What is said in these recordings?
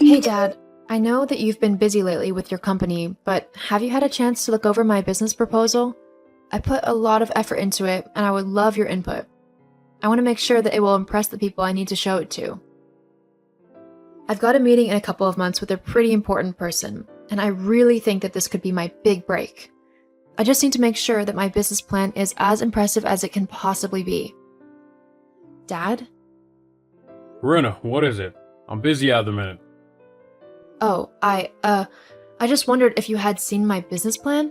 Hey Dad, I know that you've been busy lately with your company, but have you had a chance to look over my business proposal? I put a lot of effort into it, and I would love your input. I want to make sure that it will impress the people I need to show it to. I've got a meeting in a couple of months with a pretty important person, and I really think that this could be my big break. I just need to make sure that my business plan is as impressive as it can possibly be. Dad? Corinna, what is it? I'm busy at the minute. Oh, I just wondered if you had seen my business plan?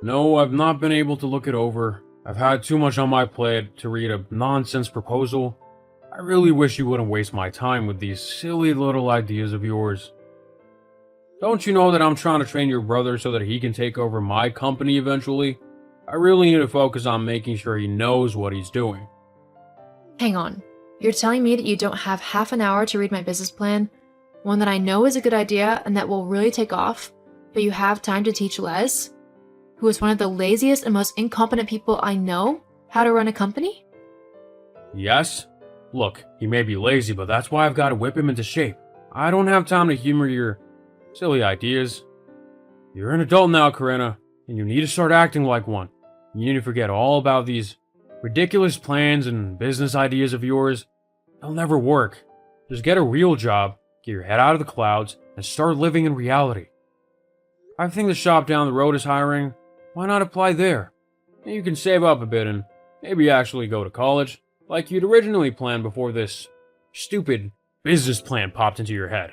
No, I've not been able to look it over. I've had too much on my plate to read a nonsense proposal. I really wish you wouldn't waste my time with these silly little ideas of yours. Don't you know that I'm trying to train your brother so that he can take over my company eventually? I really need to focus on making sure he knows what he's doing. Hang on. You're telling me that you don't have half an hour to read my business plan? One that I know is a good idea and that will really take off, but you have time to teach Les, who is one of the laziest and most incompetent people I know, how to run a company? Yes? Look, he may be lazy, but that's why I've got to whip him into shape. I don't have time to humor your silly ideas. You're an adult now, Corinna, and you need to start acting like one. You need to forget all about these ridiculous plans and business ideas of yours. They'll never work. Just get a real job, get your head out of the clouds, and start living in reality. I think the shop down the road is hiring. Why not apply there? And you can save up a bit and maybe actually go to college, like you'd originally planned before this stupid business plan popped into your head.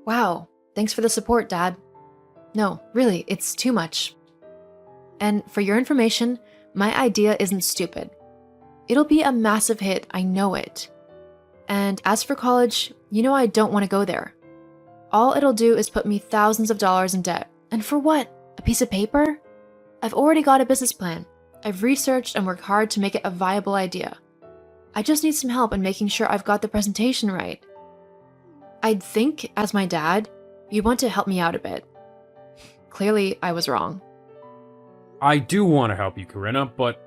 Wow, thanks for the support, Dad. No, really, it's too much. And for your information, my idea isn't stupid. It'll be a massive hit, I know it. And as for college, you know I don't want to go there. All it'll do is put me thousands of dollars in debt. And for what? A piece of paper? I've already got a business plan. I've researched and worked hard to make it a viable idea. I just need some help in making sure I've got the presentation right. I'd think, as my dad, you want to help me out a bit. Clearly, I was wrong. I do want to help you, Corinna, but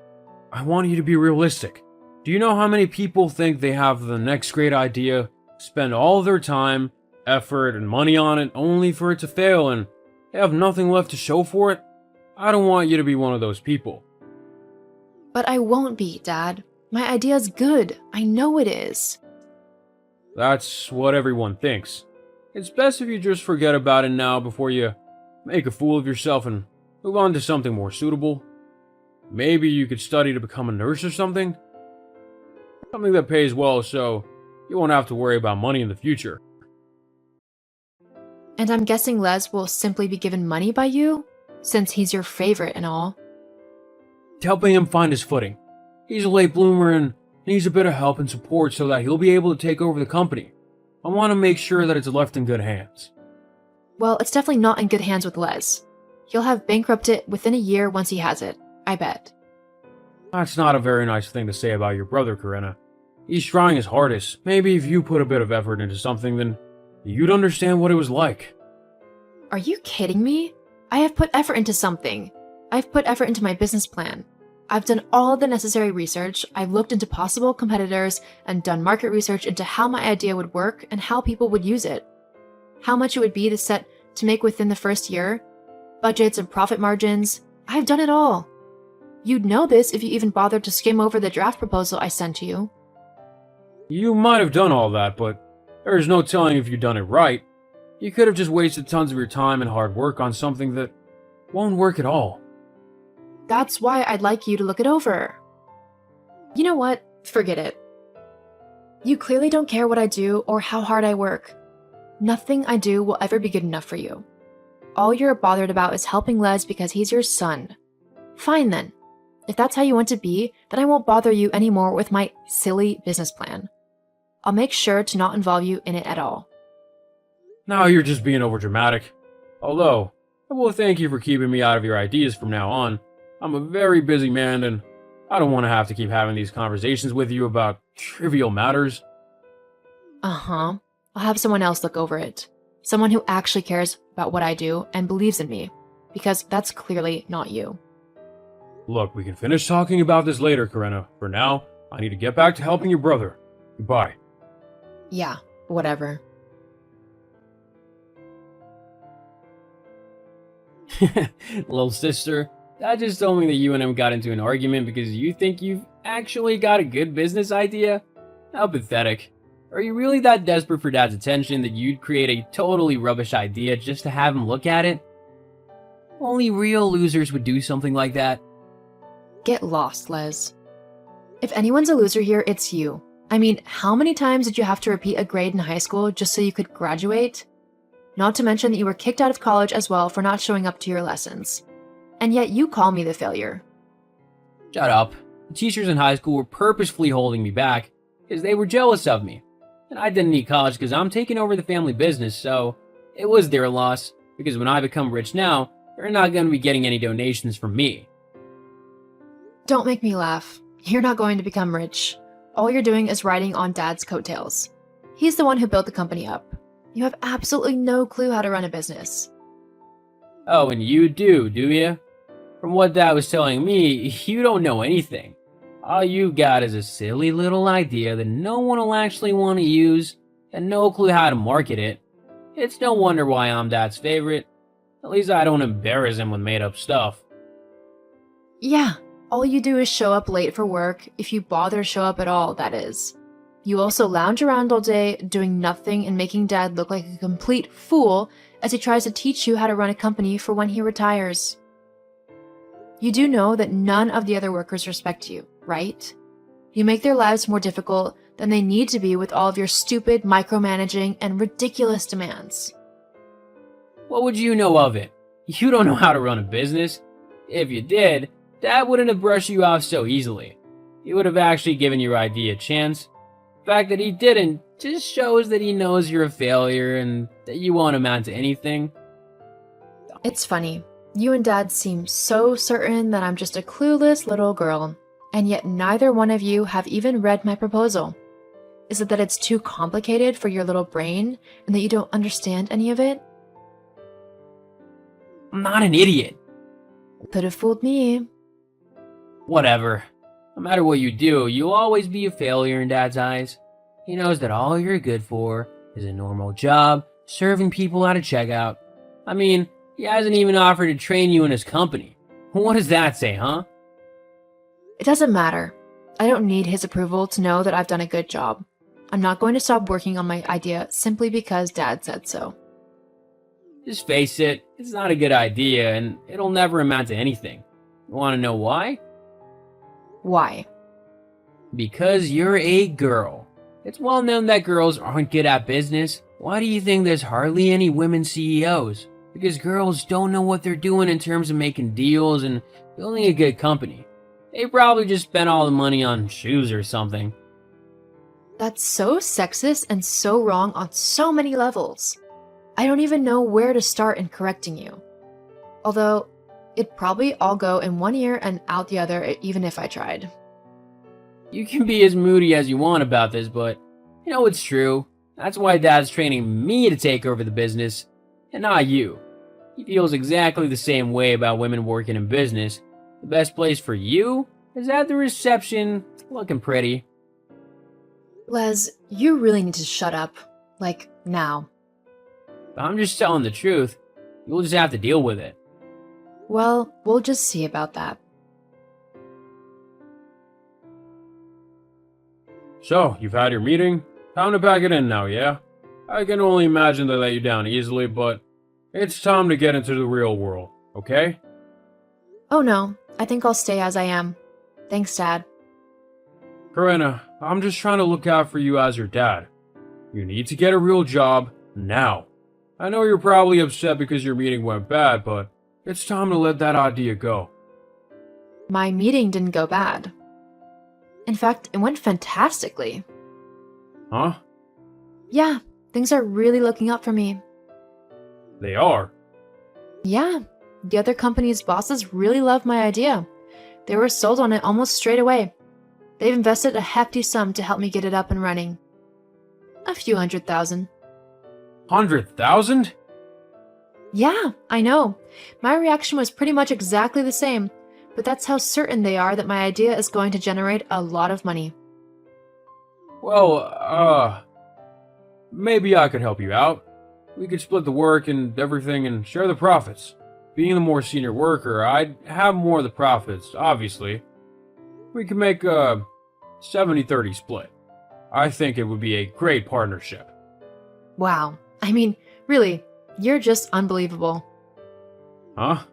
I want you to be realistic. Do you know how many people think they have the next great idea, spend all their time, effort, and money on it only for it to fail and they have nothing left to show for it? I don't want you to be one of those people. But I won't be, Dad. My idea's good. I know it is. That's what everyone thinks. It's best if you just forget about it now before you make a fool of yourself and move on to something more suitable. Maybe you could study to become a nurse or something? Something that pays well so you won't have to worry about money in the future. And I'm guessing Les will simply be given money by you, since he's your favorite and all. Helping him find his footing. He's a late bloomer and needs a bit of help and support so that he'll be able to take over the company. I want to make sure that it's left in good hands. Well, it's definitely not in good hands with Les. He'll have bankrupted within a year once he has it, I bet. That's not a very nice thing to say about your brother, Corinna. He's trying his hardest. Maybe if you put a bit of effort into something, then you'd understand what it was like. Are you kidding me? I have put effort into something. I've put effort into my business plan. I've done all of the necessary research. I've looked into possible competitors and done market research into how my idea would work and how people would use it. How much it would be to make within the first year, budgets and profit margins. I've done it all. You'd know this if you even bothered to skim over the draft proposal I sent to you. You might have done all that, but there's no telling if you'd done it right. You could have just wasted tons of your time and hard work on something that won't work at all. That's why I'd like you to look it over. You know what? Forget it. You clearly don't care what I do or how hard I work. Nothing I do will ever be good enough for you. All you're bothered about is helping Les because he's your son. Fine then. If that's how you want to be, then I won't bother you anymore with my silly business plan. I'll make sure to not involve you in it at all. Now you're just being overdramatic. Although, I will thank you for keeping me out of your ideas from now on. I'm a very busy man and I don't want to have to keep having these conversations with you about trivial matters. Uh-huh. I'll have someone else look over it. Someone who actually cares about what I do and believes in me. Because that's clearly not you. Look, we can finish talking about this later, Corinna. For now, I need to get back to helping your brother. Goodbye. Yeah, whatever. Little sister, Dad just told me that you and him got into an argument because you think you've actually got a good business idea? How pathetic. Are you really that desperate for Dad's attention that you'd create a totally rubbish idea just to have him look at it? Only real losers would do something like that. Get lost, Les. If anyone's a loser here, it's you. I mean, how many times did you have to repeat a grade in high school just so you could graduate? Not to mention that you were kicked out of college as well for not showing up to your lessons. And yet you call me the failure. Shut up. The teachers in high school were purposefully holding me back because they were jealous of me. And I didn't need college because I'm taking over the family business, so it was their loss because when I become rich now, they're not going to be getting any donations from me. Don't make me laugh. You're not going to become rich. All you're doing is riding on Dad's coattails. He's the one who built the company up. You have absolutely no clue how to run a business. Oh, and you do you? From what Dad was telling me, you don't know anything. All you got is a silly little idea that no one will actually want to use, and no clue how to market it. It's no wonder why I'm Dad's favorite. At least I don't embarrass him with made-up stuff. Yeah, all you do is show up late for work, if you bother to show up at all, that is. You also lounge around all day, doing nothing and making Dad look like a complete fool as he tries to teach you how to run a company for when he retires. You do know that none of the other workers respect you, right? You make their lives more difficult than they need to be with all of your stupid micromanaging and ridiculous demands. What would you know of it? You don't know how to run a business. If you did, Dad wouldn't have brushed you off so easily. He would have actually given your idea a chance. The fact that he didn't just shows that he knows you're a failure and that you won't amount to anything. It's funny. You and Dad seem so certain that I'm just a clueless little girl, and yet neither one of you have even read my proposal. Is it that it's too complicated for your little brain and that you don't understand any of it? I'm not an idiot. Could have fooled me. Whatever. No matter what you do, you'll always be a failure in Dad's eyes. He knows that all you're good for is a normal job, serving people at a checkout. I mean, he hasn't even offered to train you in his company. What does that say, huh? It doesn't matter. I don't need his approval to know that I've done a good job. I'm not going to stop working on my idea simply because Dad said so. Just face it, it's not a good idea and it'll never amount to anything. You want to know why? Why? Because you're a girl. It's well known that girls aren't good at business. Why do you think there's hardly any women CEOs? Because girls don't know what they're doing in terms of making deals and building a good company. They probably just spent all the money on shoes or something. That's so sexist and so wrong on so many levels. I don't even know where to start in correcting you. Although, it'd probably all go in one ear and out the other even if I tried. You can be as moody as you want about this, but you know it's true. That's why Dad's training me to take over the business, and not you. He feels exactly the same way about women working in business. The best place for you is at the reception, looking pretty. Les, you really need to shut up. Like, now. I'm just telling the truth. You'll just have to deal with it. Well, we'll just see about that. So, you've had your meeting? Time to pack it in now, yeah? I can only imagine they let you down easily, but it's time to get into the real world, okay? Oh no, I think I'll stay as I am. Thanks, Dad. Corinna, I'm just trying to look out for you as your dad. You need to get a real job now. I know you're probably upset because your meeting went bad, but it's time to let that idea go. My meeting didn't go bad. In fact, it went fantastically. Huh? Yeah, things are really looking up for me. They are. Yeah, the other company's bosses really loved my idea. They were sold on it almost straight away. They've invested a hefty sum to help me get it up and running. A few $100,000. 100,000? Yeah, I know. My reaction was pretty much exactly the same, but that's how certain they are that my idea is going to generate a lot of money. Well, maybe I could help you out. We could split the work and everything and share the profits. Being the more senior worker, I'd have more of the profits, obviously. We could make a 70-30 split. I think it would be a great partnership. Wow. I mean, really, you're just unbelievable. Huh?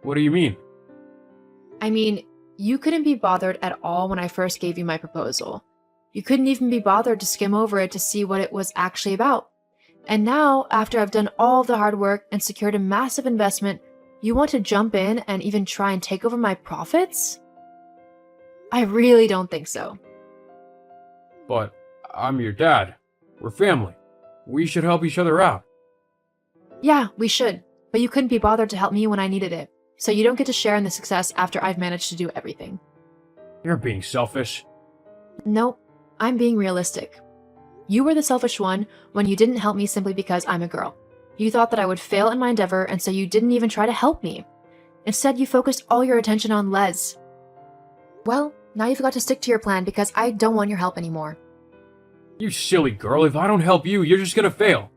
What do you mean? I mean, you couldn't be bothered at all when I first gave you my proposal. You couldn't even be bothered to skim over it to see what it was actually about. And now, after I've done all the hard work and secured a massive investment, you want to jump in and even try and take over my profits? I really don't think so. But I'm your dad. We're family. We should help each other out. Yeah, we should, but you couldn't be bothered to help me when I needed it, so you don't get to share in the success after I've managed to do everything. You're being selfish. Nope, I'm being realistic. You were the selfish one when you didn't help me simply because I'm a girl. You thought that I would fail in my endeavor, and so you didn't even try to help me. Instead, you focused all your attention on Les. Well, now you've got to stick to your plan because I don't want your help anymore. You silly girl, if I don't help you, you're just gonna fail.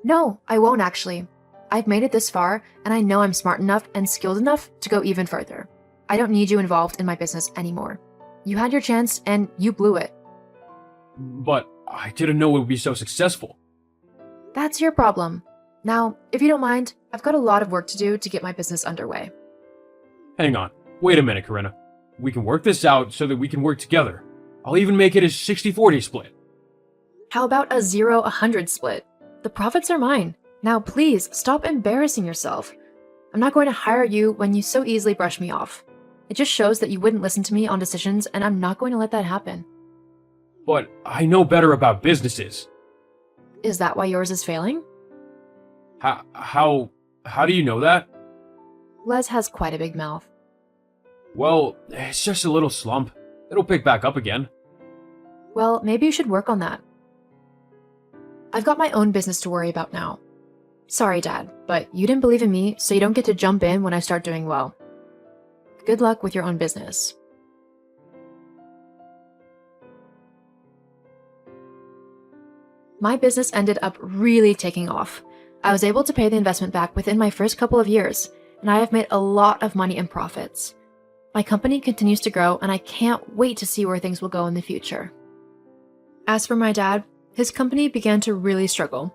No, I won't actually. I've made it this far, and I know I'm smart enough and skilled enough to go even further. I don't need you involved in my business anymore. You had your chance, and you blew it. But I didn't know it would be so successful. That's your problem. Now, if you don't mind, I've got a lot of work to do to get my business underway. Hang on. Wait a minute, Corinna. We can work this out so that we can work together. I'll even make it a 60-40 split. How about a 0-100 split? The profits are mine. Now please, stop embarrassing yourself. I'm not going to hire you when you so easily brush me off. It just shows that you wouldn't listen to me on decisions, and I'm not going to let that happen. But I know better about businesses. Is that why yours is failing? How do you know that? Les has quite a big mouth. Well, it's just a little slump. It'll pick back up again. Well, maybe you should work on that. I've got my own business to worry about now. Sorry, Dad, but you didn't believe in me, so you don't get to jump in when I start doing well. Good luck with your own business. My business ended up really taking off. I was able to pay the investment back within my first couple of years, and I have made a lot of money in profits. My company continues to grow, and I can't wait to see where things will go in the future. As for my dad, his company began to really struggle.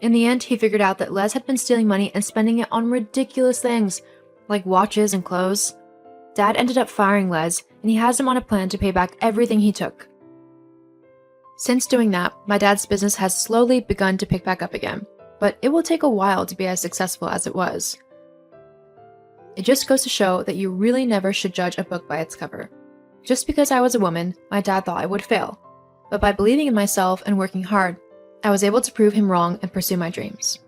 In the end, he figured out that Les had been stealing money and spending it on ridiculous things, like watches and clothes. Dad ended up firing Les, and he has him on a plan to pay back everything he took. Since doing that, my dad's business has slowly begun to pick back up again, but it will take a while to be as successful as it was. It just goes to show that you really never should judge a book by its cover. Just because I was a woman, my dad thought I would fail. But by believing in myself and working hard, I was able to prove him wrong and pursue my dreams.